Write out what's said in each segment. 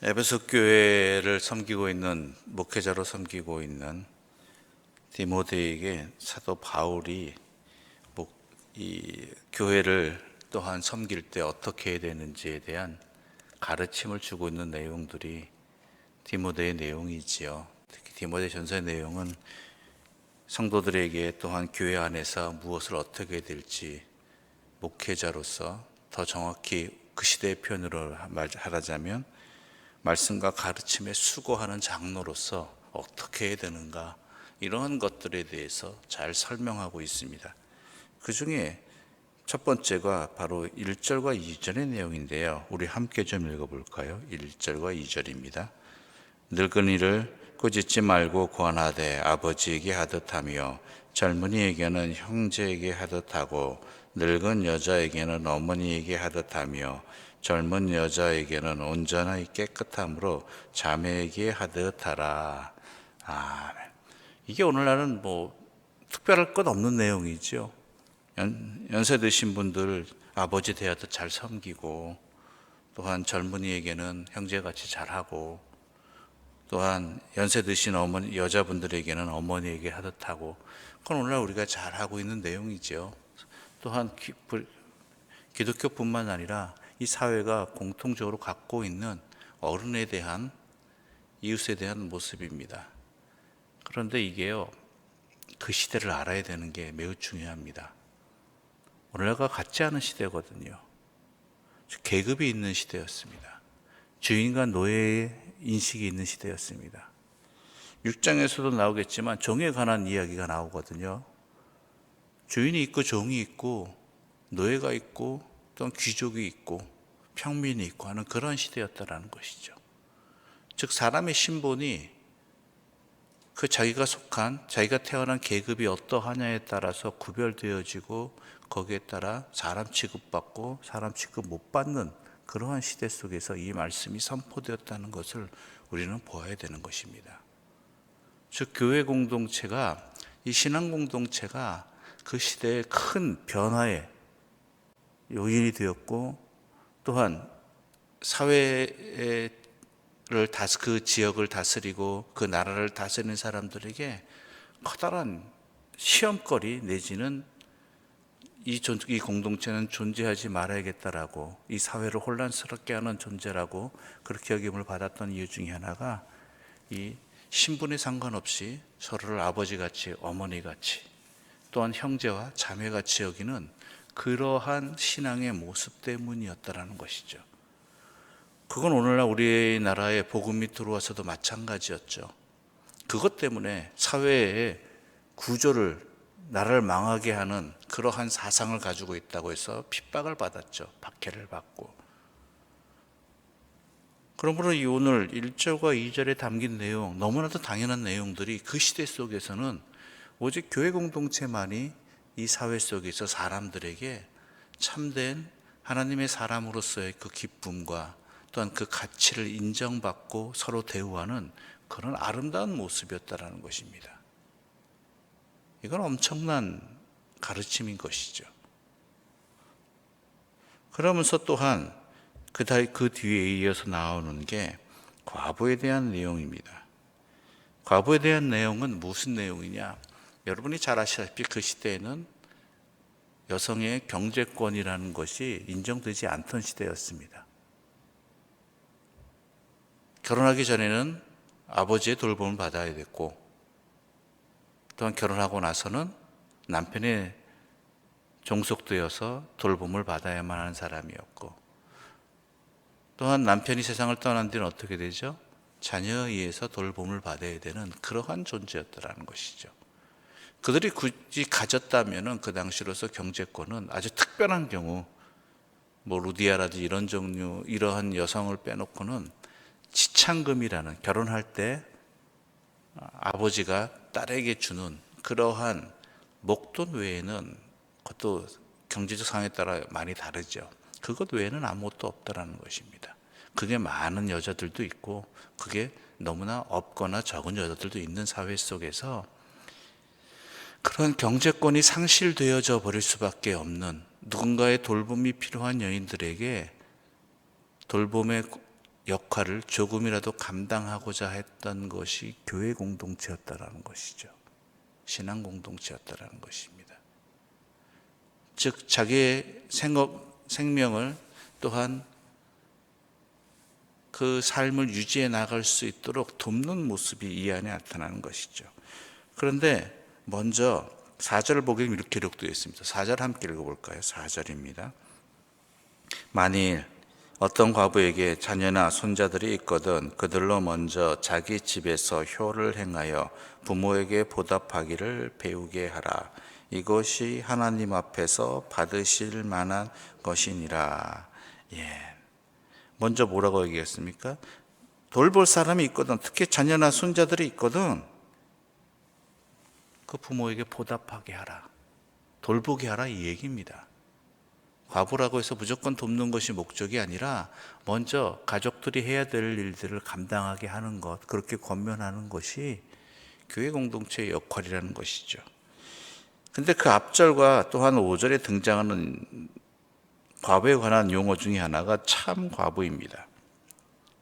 에베소 교회를 섬기고 있는 목회자로 섬기고 있는 디모데에게 사도 바울이 이 교회를 또한 섬길 때 어떻게 해야 되는지에 대한 가르침을 주고 있는 내용들이 디모데의 내용이지요. 특히 디모데 전서의 내용은 성도들에게 또한 교회 안에서 무엇을 어떻게 해야 될지 목회자로서 더 정확히 그 시대의 표현으로 말하자면 말씀과 가르침에 수고하는 장로로서 어떻게 해야 되는가, 이러한 것들에 대해서 잘 설명하고 있습니다. 그 중에 첫 번째가 바로 1절과 2절의 내용인데요. 우리 함께 좀 읽어볼까요? 1절과 2절입니다. 늙은이를 꾸짖지 말고 권하되 아버지에게 하듯 하며 젊은이에게는 형제에게 하듯 하고 늙은 여자에게는 어머니에게 하듯 하며 젊은 여자에게는 온전하게 깨끗함으로 자매에게 하듯 하라. 아멘. 이게 오늘날은 특별할 것 없는 내용이죠. 연세 드신 분들 아버지 대하듯 잘 섬기고, 또한 젊은이에게는 형제같이 잘하고, 또한 연세 드신 어머니 여자분들에게는 어머니에게 하듯 하고, 그건 오늘날 우리가 잘하고 있는 내용이죠. 또한 기독교뿐만 아니라 이 사회가 공통적으로 갖고 있는 어른에 대한, 이웃에 대한 모습입니다. 그런데 이게요, 그 시대를 알아야 되는 게 매우 중요합니다. 오늘날과 같지 않은 시대거든요. 계급이 있는 시대였습니다. 주인과 노예의 인식이 있는 시대였습니다. 6장에서도 나오겠지만 종에 관한 이야기가 나오거든요. 주인이 있고 종이 있고 노예가 있고 또는 귀족이 있고 평민이 있고 하는 그런 시대였다라는 것이죠. 즉 사람의 신분이 그 자기가 속한, 자기가 태어난 계급이 어떠하냐에 따라서 구별되어지고 거기에 따라 사람 취급받고 사람 취급 못 받는 그러한 시대 속에서 이 말씀이 선포되었다는 것을 우리는 보아야 되는 것입니다. 즉 교회 공동체가, 이 신앙 공동체가 그 시대의 큰 변화의 요인이 되었고, 또한 사회를 그 지역을 다스리고 그 나라를 다스리는 사람들에게 커다란 시험거리 내지는 이 공동체는 존재하지 말아야겠다라고, 이 사회를 혼란스럽게 하는 존재라고 그렇게 여김을 받았던 이유 중에 하나가 이 신분에 상관없이 서로를 아버지같이 어머니같이 또한 형제와 자매같이 여기는 그러한 신앙의 모습 때문이었다라는 것이죠. 그건 오늘날 우리나라에 복음이 들어와서도 마찬가지였죠. 그것 때문에 사회의 구조를, 나라를 망하게 하는 그러한 사상을 가지고 있다고 해서 핍박을 받았죠. 박해를 받고. 그러므로 이 오늘 1절과 2절에 담긴 내용, 너무나도 당연한 내용들이 그 시대 속에서는 오직 교회 공동체만이 이 사회 속에서 사람들에게 참된 하나님의 사람으로서의 그 기쁨과 또한 그 가치를 인정받고 서로 대우하는 그런 아름다운 모습이었다라는 것입니다. 이건 엄청난 가르침인 것이죠. 그러면서 또한 그 뒤에 이어서 나오는 게 과부에 대한 내용입니다. 과부에 대한 내용은 무슨 내용이냐? 여러분이 잘 아시다시피 그 시대에는 여성의 경제권이라는 것이 인정되지 않던 시대였습니다. 결혼하기 전에는 아버지의 돌봄을 받아야 됐고, 또한 결혼하고 나서는 남편의 종속되어서 돌봄을 받아야만 하는 사람이었고, 또한 남편이 세상을 떠난 뒤는 어떻게 되죠? 자녀에 의해서 돌봄을 받아야 되는 그러한 존재였다라는 것이죠. 그들이 굳이 가졌다면은 그 당시로서 경제권은 아주 특별한 경우, 루디아라든지 이런 종류, 이러한 여성을 빼놓고는 지창금이라는, 결혼할 때 아버지가 딸에게 주는 그러한 목돈 외에는, 그것도 경제적 상황에 따라 많이 다르죠. 그것 외에는 아무것도 없다라는 것입니다. 그게 많은 여자들도 있고 그게 너무나 없거나 적은 여자들도 있는 사회 속에서 그런 경제권이 상실되어져 버릴 수밖에 없는, 누군가의 돌봄이 필요한 여인들에게 돌봄의 역할을 조금이라도 감당하고자 했던 것이 교회 공동체였다라는 것이죠. 신앙 공동체였다라는 것입니다. 즉 자기의 생명을 또한 그 삶을 유지해 나갈 수 있도록 돕는 모습이 이 안에 나타나는 것이죠. 그런데 먼저 4절을 보기에 이렇게 기록되어 있습니다. 4절 함께 읽어볼까요? 4절입니다. 만일 어떤 과부에게 자녀나 손자들이 있거든 그들로 먼저 자기 집에서 효를 행하여 부모에게 보답하기를 배우게 하라. 이것이 하나님 앞에서 받으실 만한 것이니라. 먼저 뭐라고 얘기했습니까? 돌볼 사람이 있거든, 특히 자녀나 손자들이 있거든 그 부모에게 보답하게 하라, 돌보게 하라, 이 얘기입니다. 과부라고 해서 무조건 돕는 것이 목적이 아니라 먼저 가족들이 해야 될 일들을 감당하게 하는 것, 그렇게 권면하는 것이 교회 공동체의 역할이라는 것이죠. 근데 그 앞절과 또한 5절에 등장하는 과부에 관한 용어 중에 하나가 참 과부입니다.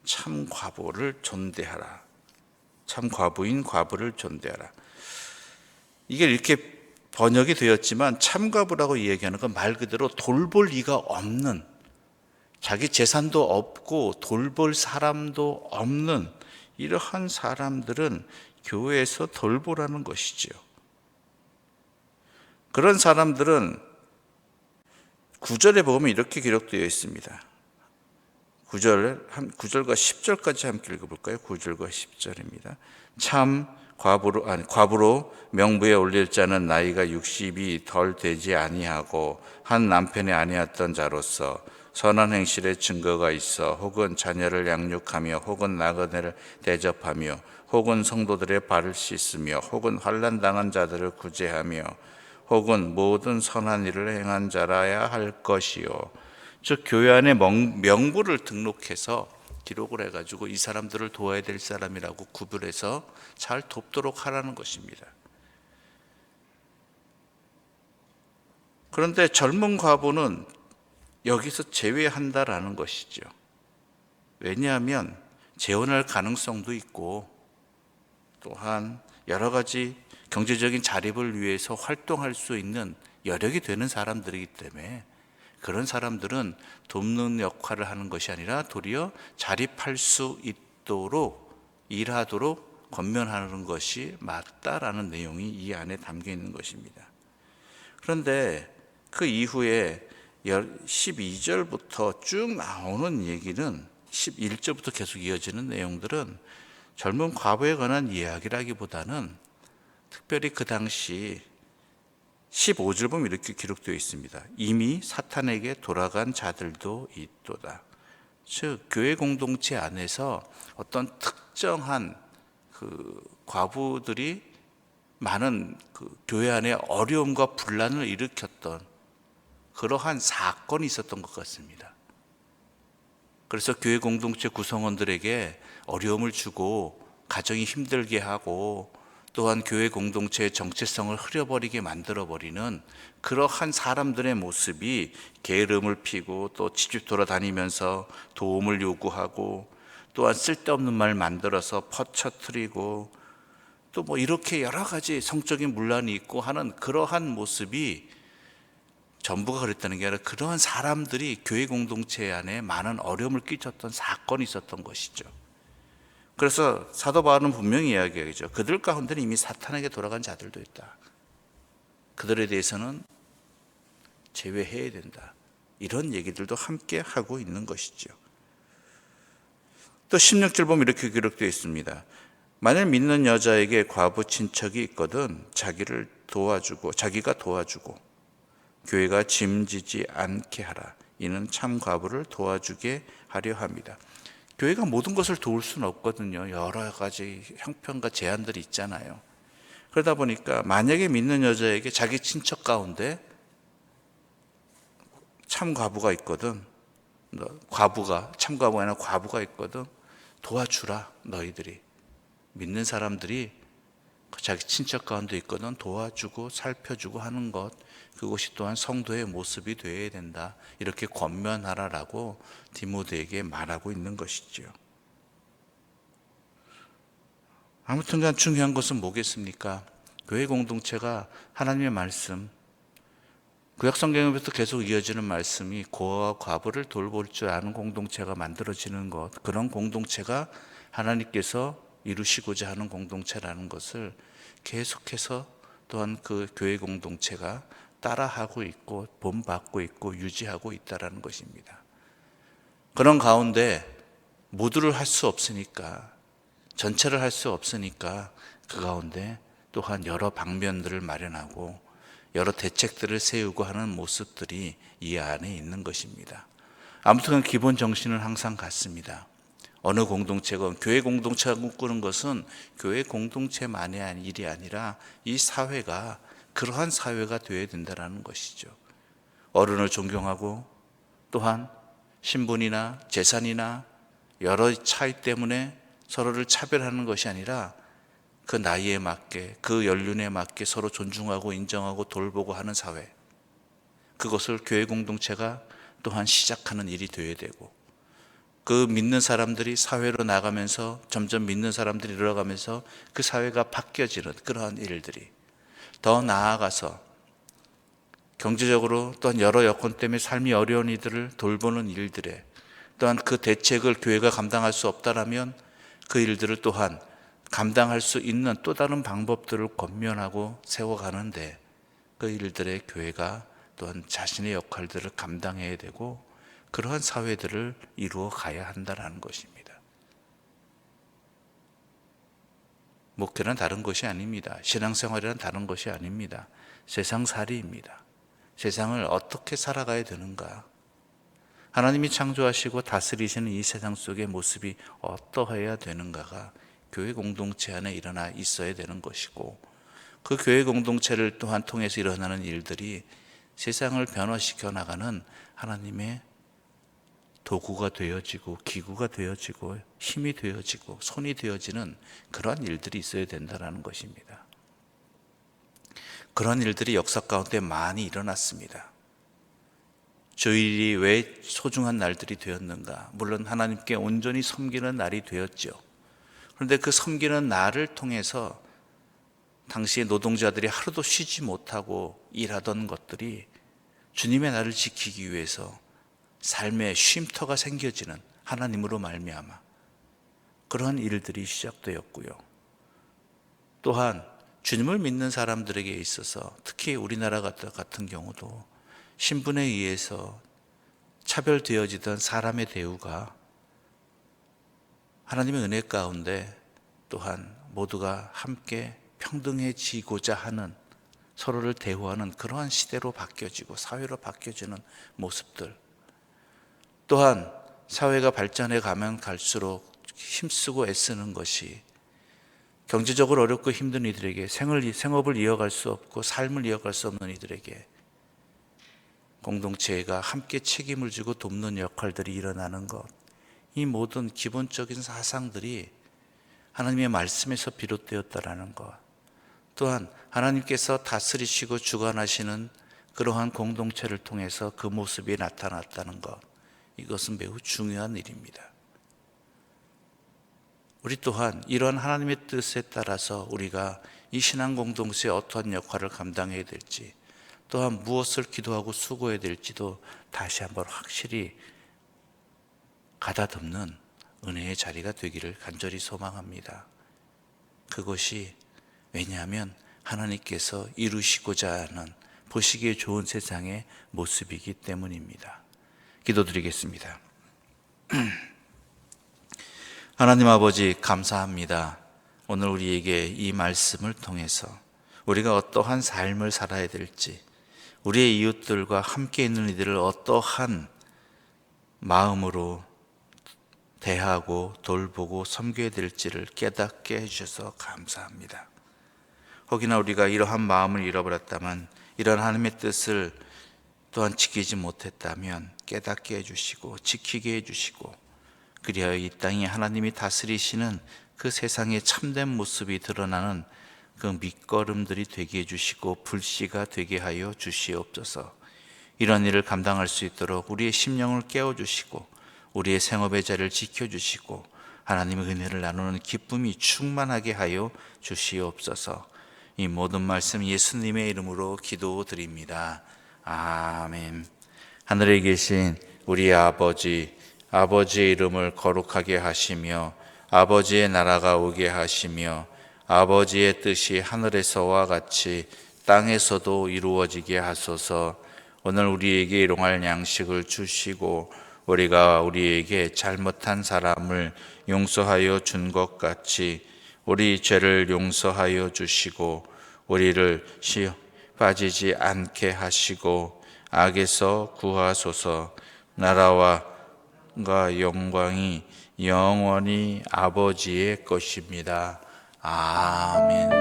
참 과부를 존대하라. 참 과부인 과부를 존대하라. 이게 이렇게 번역이 되었지만 참과부라고 이야기하는 건 말 그대로 돌볼 리가 없는, 자기 재산도 없고 돌볼 사람도 없는 이러한 사람들은 교회에서 돌보라는 것이지요. 그런 사람들은 9절에 보면 이렇게 기록되어 있습니다. 9절과 10절까지 함께 읽어볼까요? 9절과 10절입니다. 참 과부로 명부에 올릴 자는 나이가 60이 덜 되지 아니하고 한 남편이 아니었던 자로서 선한 행실의 증거가 있어 혹은 자녀를 양육하며 혹은 나그네를 대접하며 혹은 성도들의 발을 씻으며 혹은 환난 당한 자들을 구제하며 혹은 모든 선한 일을 행한 자라야 할 것이요. 즉 교회 안에 명부를 등록해서 기록을 해가지고 이 사람들을 도와야 될 사람이라고 구별해서 잘 돕도록 하라는 것입니다. 그런데 젊은 과부는 여기서 제외한다라는 것이죠. 왜냐하면 재혼할 가능성도 있고 또한 여러 가지 경제적인 자립을 위해서 활동할 수 있는 여력이 되는 사람들이기 때문에 그런 사람들은 돕는 역할을 하는 것이 아니라 도리어 자립할 수 있도록 일하도록 권면하는 것이 맞다라는 내용이 이 안에 담겨 있는 것입니다. 그런데 그 이후에 12절부터 쭉 나오는 얘기는 11절부터 계속 이어지는 내용들은 젊은 과부에 관한 이야기라기보다는 특별히 그 당시 15절 보면 이렇게 기록되어 있습니다. 이미 사탄에게 돌아간 자들도 있도다. 즉 교회 공동체 안에서 어떤 특정한 그 과부들이 많은 그 교회 안에 어려움과 분란을 일으켰던 그러한 사건이 있었던 것 같습니다. 그래서 교회 공동체 구성원들에게 어려움을 주고 가정이 힘들게 하고 또한 교회 공동체의 정체성을 흐려버리게 만들어버리는 그러한 사람들의 모습이 게으름을 피고 또 집집 돌아다니면서 도움을 요구하고 또한 쓸데없는 말 만들어서 퍼쳐트리고 또 뭐 이렇게 여러 가지 성적인 문란이 있고 하는 그러한 모습이 전부가 그랬다는 게 아니라 그러한 사람들이 교회 공동체 안에 많은 어려움을 끼쳤던 사건이 있었던 것이죠. 그래서 사도 바울은 분명히 이야기하죠. 그들 가운데는 이미 사탄에게 돌아간 자들도 있다. 그들에 대해서는 제외해야 된다. 이런 얘기들도 함께 하고 있는 것이죠. 또 16절 보면 이렇게 기록되어 있습니다. 만일 믿는 여자에게 과부 친척이 있거든 자기가 도와주고 교회가 짐지지 않게 하라. 이는 참 과부를 도와주게 하려 합니다. 교회가 모든 것을 도울 수는 없거든요. 여러 가지 형편과 제한들이 있잖아요. 그러다 보니까 만약에 믿는 여자에게 자기 친척 가운데 참 과부가 있거든, 참 과부가 아니라 과부가 있거든, 도와주라. 너희들이 믿는 사람들이 자기 친척 가운데 있거든 도와주고 살펴주고 하는 것, 그것이 또한 성도의 모습이 되어야 된다. 이렇게 권면하라라고 디모데에게 말하고 있는 것이죠. 아무튼간 중요한 것은 뭐겠습니까? 교회 공동체가 하나님의 말씀, 구약 성경에부터 계속 이어지는 말씀이 고아와 과부를 돌볼 줄 아는 공동체가 만들어지는 것, 그런 공동체가 하나님께서 이루시고자 하는 공동체라는 것을 계속해서 또한 그 교회 공동체가 따라하고 있고 본받고 있고 유지하고 있다는 것입니다. 그런 가운데 모두를 할 수 없으니까, 전체를 할 수 없으니까 그 가운데 또한 여러 방면들을 마련하고 여러 대책들을 세우고 하는 모습들이 이 안에 있는 것입니다. 아무튼 기본 정신은 항상 같습니다. 어느 공동체건 교회 공동체가 꿈꾸는 것은 교회 공동체만의 일이 아니라 이 사회가 그러한 사회가 되어야 된다는 것이죠. 어른을 존경하고 또한 신분이나 재산이나 여러 차이 때문에 서로를 차별하는 것이 아니라 그 나이에 맞게 그 연륜에 맞게 서로 존중하고 인정하고 돌보고 하는 사회, 그것을 교회 공동체가 또한 시작하는 일이 되어야 되고, 그 믿는 사람들이 사회로 나가면서 점점 믿는 사람들이 늘어가면서 그 사회가 바뀌어지는 그러한 일들이, 더 나아가서 경제적으로 또한 여러 여건 때문에 삶이 어려운 이들을 돌보는 일들에 또한 그 대책을 교회가 감당할 수 없다라면 그 일들을 또한 감당할 수 있는 또 다른 방법들을 권면하고 세워가는데, 그 일들의 교회가 또한 자신의 역할들을 감당해야 되고 그러한 사회들을 이루어 가야 한다는 것입니다. 목회는 다른 것이 아닙니다. 신앙생활이란 다른 것이 아닙니다. 세상살이입니다. 세상을 어떻게 살아가야 되는가, 하나님이 창조하시고 다스리시는 이 세상 속의 모습이 어떠해야 되는가가 교회 공동체 안에 일어나 있어야 되는 것이고, 그 교회 공동체를 또한 통해서 일어나는 일들이 세상을 변화시켜 나가는 하나님의 도구가 되어지고 기구가 되어지고 힘이 되어지고 손이 되어지는 그런 일들이 있어야 된다는 것입니다. 그런 일들이 역사 가운데 많이 일어났습니다. 주일이 왜 소중한 날들이 되었는가? 물론 하나님께 온전히 섬기는 날이 되었죠. 그런데 그 섬기는 날을 통해서 당시의 노동자들이 하루도 쉬지 못하고 일하던 것들이 주님의 날을 지키기 위해서 삶의 쉼터가 생겨지는 하나님으로 말미암아 그러한 일들이 시작되었고요. 또한 주님을 믿는 사람들에게 있어서 특히 우리나라 같은 경우도 신분에 의해서 차별되어지던 사람의 대우가 하나님의 은혜 가운데 또한 모두가 함께 평등해지고자 하는, 서로를 대우하는 그러한 시대로 바뀌어지고 사회로 바뀌어지는 모습들, 또한 사회가 발전해 가면 갈수록 힘쓰고 애쓰는 것이 경제적으로 어렵고 힘든 이들에게 생업을 이어갈 수 없고 삶을 이어갈 수 없는 이들에게 공동체가 함께 책임을 지고 돕는 역할들이 일어나는 것, 이 모든 기본적인 사상들이 하나님의 말씀에서 비롯되었다라는 것, 또한 하나님께서 다스리시고 주관하시는 그러한 공동체를 통해서 그 모습이 나타났다는 것, 이것은 매우 중요한 일입니다. 우리 또한 이러한 하나님의 뜻에 따라서 우리가 이 신앙 공동체에 어떠한 역할을 감당해야 될지, 또한 무엇을 기도하고 수고해야 될지도 다시 한번 확실히 가다듬는 은혜의 자리가 되기를 간절히 소망합니다. 그것이 왜냐하면 하나님께서 이루시고자 하는 보시기에 좋은 세상의 모습이기 때문입니다. 기도드리겠습니다. 하나님 아버지, 감사합니다. 오늘 우리에게 이 말씀을 통해서 우리가 어떠한 삶을 살아야 될지, 우리의 이웃들과 함께 있는 이들을 어떠한 마음으로 대하고 돌보고 섬겨야 될지를 깨닫게 해주셔서 감사합니다. 혹이나 우리가 이러한 마음을 잃어버렸다면, 이런 하나님의 뜻을 또한 지키지 못했다면 깨닫게 해주시고 지키게 해주시고, 그리하여 이 땅에 하나님이 다스리시는 그 세상의 참된 모습이 드러나는 그 밑거름들이 되게 해주시고 불씨가 되게 하여 주시옵소서. 이런 일을 감당할 수 있도록 우리의 심령을 깨워주시고 우리의 생업의 자리를 지켜주시고 하나님의 은혜를 나누는 기쁨이 충만하게 하여 주시옵소서. 이 모든 말씀 예수님의 이름으로 기도드립니다. 아멘. 하늘에 계신 우리 아버지, 아버지의 이름을 거룩하게 하시며 아버지의 나라가 오게 하시며 아버지의 뜻이 하늘에서와 같이 땅에서도 이루어지게 하소서. 오늘 우리에게 일용할 양식을 주시고 우리가 우리에게 잘못한 사람을 용서하여 준 것 같이 우리 죄를 용서하여 주시고 우리를 시험에 빠지지 않게 하시고 악에서 구하소서. 나라와 영광이 영원히 아버지의 것입니다. 아멘.